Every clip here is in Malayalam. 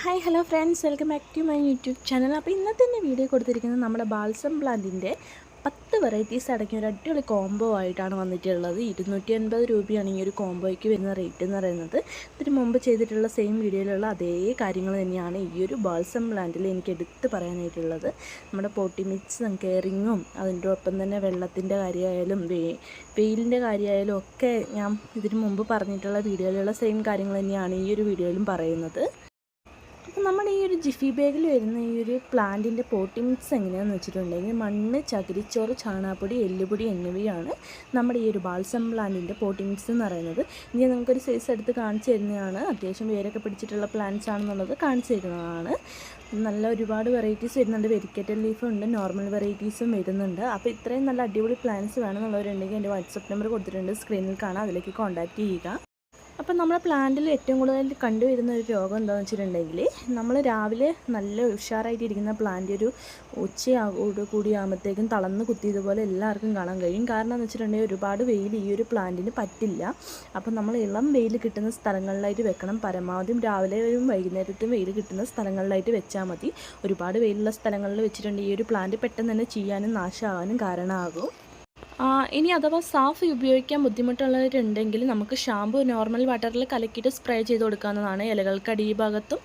Hi hello friends, welcome back to my YouTube channel. അപ്പോൾ ഇന്നത്തെ വീഡിയോ കൊടുത്തിരിക്കുന്നത് നമ്മുടെ ബാൽസം പ്ലാന്റിൻ്റെ 10 വെറൈറ്റീസ് അടങ്ങിയ ഒരു അടിപൊളി കോംബോ ആയിട്ടാണ് വന്നിട്ടുള്ളത്. 280 രൂപയാണ് ഈ ഒരു കോംബോയ്ക്ക് വരുന്ന റേറ്റ് എന്ന് പറയുന്നത്. ഇതിന് മുമ്പ് ചെയ്തിട്ടുള്ള സെയിം വീഡിയോയിലുള്ള അതേ കാര്യങ്ങൾ തന്നെയാണ് ഈ ഒരു ബാൽസം പ്ലാന്റിൽ എനിക്ക് എടുത്ത് പറയാനായിട്ടുള്ളത്. നമ്മുടെ പോട്ടി മിക്സും കെയറിങ്ങും അതിൻ്റെ ഒപ്പം തന്നെ വെള്ളത്തിൻ്റെ കാര്യമായാലും വെയിലിൻ്റെ കാര്യമായാലും ഒക്കെ ഞാൻ ഇതിന് മുമ്പ് പറഞ്ഞിട്ടുള്ള വീഡിയോയിലുള്ള സെയിം കാര്യങ്ങൾ തന്നെയാണ് ഈ ഒരു വീഡിയോയിലും പറയുന്നത്. അപ്പോൾ നമ്മുടെ ഈ ഒരു ജിഫി ബാഗിൽ വരുന്ന ഈ ഒരു പ്ലാന്റിൻ്റെ പോട്ടി മിക്സ് എങ്ങനെയാണെന്ന് വെച്ചിട്ടുണ്ടെങ്കിൽ മണ്ണ്, ചകിരിച്ചോറ്, ചാണകപ്പൊടി, എല്ലുപൊടി എന്നിവയാണ് നമ്മുടെ ഈ ഒരു ബാൽസം പ്ലാന്റിൻ്റെ പോട്ടി മിക്സ് എന്ന് പറയുന്നത്. ഇനി നമുക്കൊരു സൈസ് എടുത്ത് കാണിച്ചു തരുന്നതാണ്. അത്യാവശ്യം വേരൊക്കെ പിടിച്ചിട്ടുള്ള പ്ലാന്റ്സ് ആണെന്നുള്ളത് കാണിച്ചു തരുന്നതാണ്. നല്ല ഒരുപാട് വെറൈറ്റീസ് വരുന്നുണ്ട്. വെരിക്കറ്റൽ ലീഫും ഉണ്ട്, നോർമൽ വെറൈറ്റീസും വരുന്നുണ്ട്. അപ്പോൾ ഇത്രയും നല്ല അടിപൊളി പ്ലാന്റ്സ് വേണമെന്നുള്ളവരുണ്ടെങ്കിൽ എൻ്റെ വാട്സപ്പ് നമ്പർ കൊടുത്തിട്ടുണ്ട്, സ്ക്രീനിൽ കാണാം, അതിലേക്ക് കോൺടാക്റ്റ് ചെയ്യുക. അപ്പം നമ്മുടെ പ്ലാന്റിൽ ഏറ്റവും കൂടുതൽ കണ്ടുവരുന്ന ഒരു രോഗം എന്താണെന്ന് വെച്ചിട്ടുണ്ടെങ്കിൽ, നമ്മൾ രാവിലെ നല്ല ഉഷാറായിട്ടിരിക്കുന്ന പ്ലാന്റ് ഒരു ഉച്ചയോട് കൂടിയാകുമ്പോഴത്തേക്കും തളർന്ന് കുത്തിയതുപോലെ എല്ലാവർക്കും കാണാൻ കഴിയും. കാരണം എന്ന് വെച്ചിട്ടുണ്ടെങ്കിൽ ഒരുപാട് വെയിൽ ഈ ഒരു പ്ലാന്റിന് പറ്റില്ല. അപ്പം നമ്മൾ ഇളം വെയിൽ കിട്ടുന്ന സ്ഥലങ്ങളിലായിട്ട് വെക്കണം. പരമാവധി രാവിലെയും വൈകുന്നേരത്തും വെയിൽ കിട്ടുന്ന സ്ഥലങ്ങളിലായിട്ട് വെച്ചാൽ മതി. ഒരുപാട് വെയിലുള്ള സ്ഥലങ്ങളിൽ വെച്ചിട്ടുണ്ടെങ്കിൽ ഈ ഒരു പ്ലാന്റ് പെട്ടെന്ന് തന്നെ ചീയാനും നാശമാകാനും കാരണമാകും. ഇനി അഥവാ സാഫ് ഉപയോഗിക്കാൻ ബുദ്ധിമുട്ടുള്ളവരുണ്ടെങ്കിൽ നമുക്ക് ഷാമ്പു നോർമൽ വാട്ടറിൽ കലക്കിയിട്ട് സ്പ്രേ ചെയ്ത് കൊടുക്കാവുന്നതാണ്. ഇലകൾക്ക് അടിഭാഗത്തും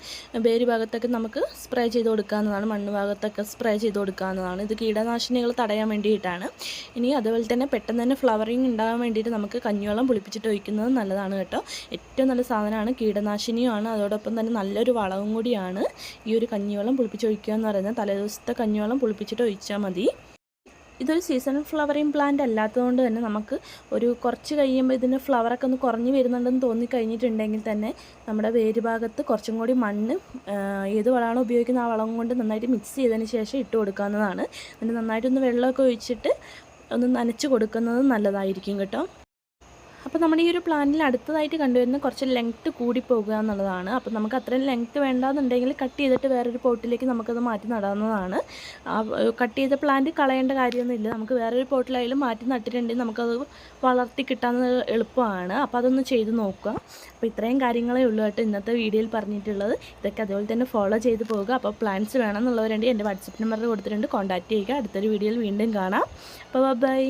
വേര് ഭാഗത്തൊക്കെ നമുക്ക് സ്പ്രേ ചെയ്ത് കൊടുക്കാവുന്നതാണ്. മണ്ണ് ഭാഗത്തൊക്കെ സ്പ്രേ ചെയ്ത് കൊടുക്കാവുന്നതാണ്. ഇത് കീടനാശിനികൾ തടയാൻ വേണ്ടിയിട്ടാണ്. ഇനി അതുപോലെ തന്നെ പെട്ടെന്ന് തന്നെ ഫ്ലവറിങ് ഉണ്ടാകാൻ വേണ്ടിയിട്ട് നമുക്ക് കഞ്ഞിവെള്ളം പുളിപ്പിച്ചിട്ട് ഒഴിക്കുന്നത് നല്ലതാണ് കേട്ടോ. ഏറ്റവും നല്ല സാധനമാണ്, കീടനാശിനിയുമാണ്, അതോടൊപ്പം തന്നെ നല്ലൊരു വളവും കൂടിയാണ് ഈ ഒരു കഞ്ഞിവെള്ളം പുളിപ്പിച്ചൊഴിക്കുക എന്ന് പറയുന്നത്. തലേദിവസത്തെ കഞ്ഞിവെള്ളം പുളിപ്പിച്ചിട്ട് ഒഴിച്ചാൽ മതി. ഇതൊരു സീസണൽ ഫ്ലവറിങ് പ്ലാന്റ് അല്ലാത്തതുകൊണ്ട് തന്നെ നമുക്ക് ഒരു കുറച്ച് കഴിയുമ്പോൾ ഇതിന് ഫ്ലവറൊക്കെ ഒന്ന് കുറഞ്ഞ് വരുന്നുണ്ടെന്ന് തോന്നിക്കഴിഞ്ഞിട്ടുണ്ടെങ്കിൽ തന്നെ നമ്മുടെ വേര് ഭാഗത്ത് കുറച്ചും കൂടി മണ്ണ്, ഏത് വളമാണോ ഉപയോഗിക്കുന്നത് ആ വളം കൊണ്ട് നന്നായിട്ട് മിക്സ് ചെയ്തതിന് ശേഷം ഇട്ട് കൊടുക്കാവുന്നതാണ്. എന്നിട്ട് നന്നായിട്ടൊന്ന് വെള്ളമൊക്കെ ഒഴിച്ചിട്ട് ഒന്ന് നനച്ച് കൊടുക്കുന്നത് നല്ലതായിരിക്കും കേട്ടോ. അപ്പോൾ നമ്മുടെ ഈ ഒരു പ്ലാന്റിൽ അടുത്തതായിട്ട് കണ്ടുവരുന്ന കുറച്ച് ലെങ്ത്ത് കൂടിപ്പോകുക എന്നുള്ളതാണ്. അപ്പോൾ നമുക്ക് അത്രയും ലെങ്ത്ത് വേണ്ടാന്നുണ്ടെങ്കിൽ കട്ട് ചെയ്തിട്ട് വേറൊരു പോട്ടിലേക്ക് നമുക്കത് മാറ്റി നടാവുന്നതാണ്. കട്ട് ചെയ്ത പ്ലാന്റ് കളയേണ്ട കാര്യമൊന്നുമില്ല. നമുക്ക് വേറൊരു പോട്ടിലായാലും മാറ്റി നട്ടിട്ടുണ്ടെങ്കിൽ നമുക്കത് വളർത്തി കിട്ടാവുന്ന എളുപ്പമാണ്. അപ്പോൾ അതൊന്ന് ചെയ്ത് നോക്കുക. അപ്പോൾ ഇത്രയും കാര്യങ്ങളേ ഉള്ളൂ കേട്ടോ ഇന്നത്തെ വീഡിയോയിൽ പറഞ്ഞിട്ടുള്ളത്. ഇതൊക്കെ അതുപോലെ തന്നെ ഫോളോ ചെയ്ത് പോവുക. അപ്പോൾ പ്ലാന്റ്സ് വേണമെന്നുള്ളവരുണ്ടെങ്കിൽ എൻ്റെ വാട്സപ്പ് നമ്പറിൽ കൊടുത്തിട്ടുണ്ട്, കോൺടാക്റ്റ് ചെയ്യുക. അടുത്തൊരു വീഡിയോയിൽ വീണ്ടും കാണാം. അപ്പോൾ ബൈ.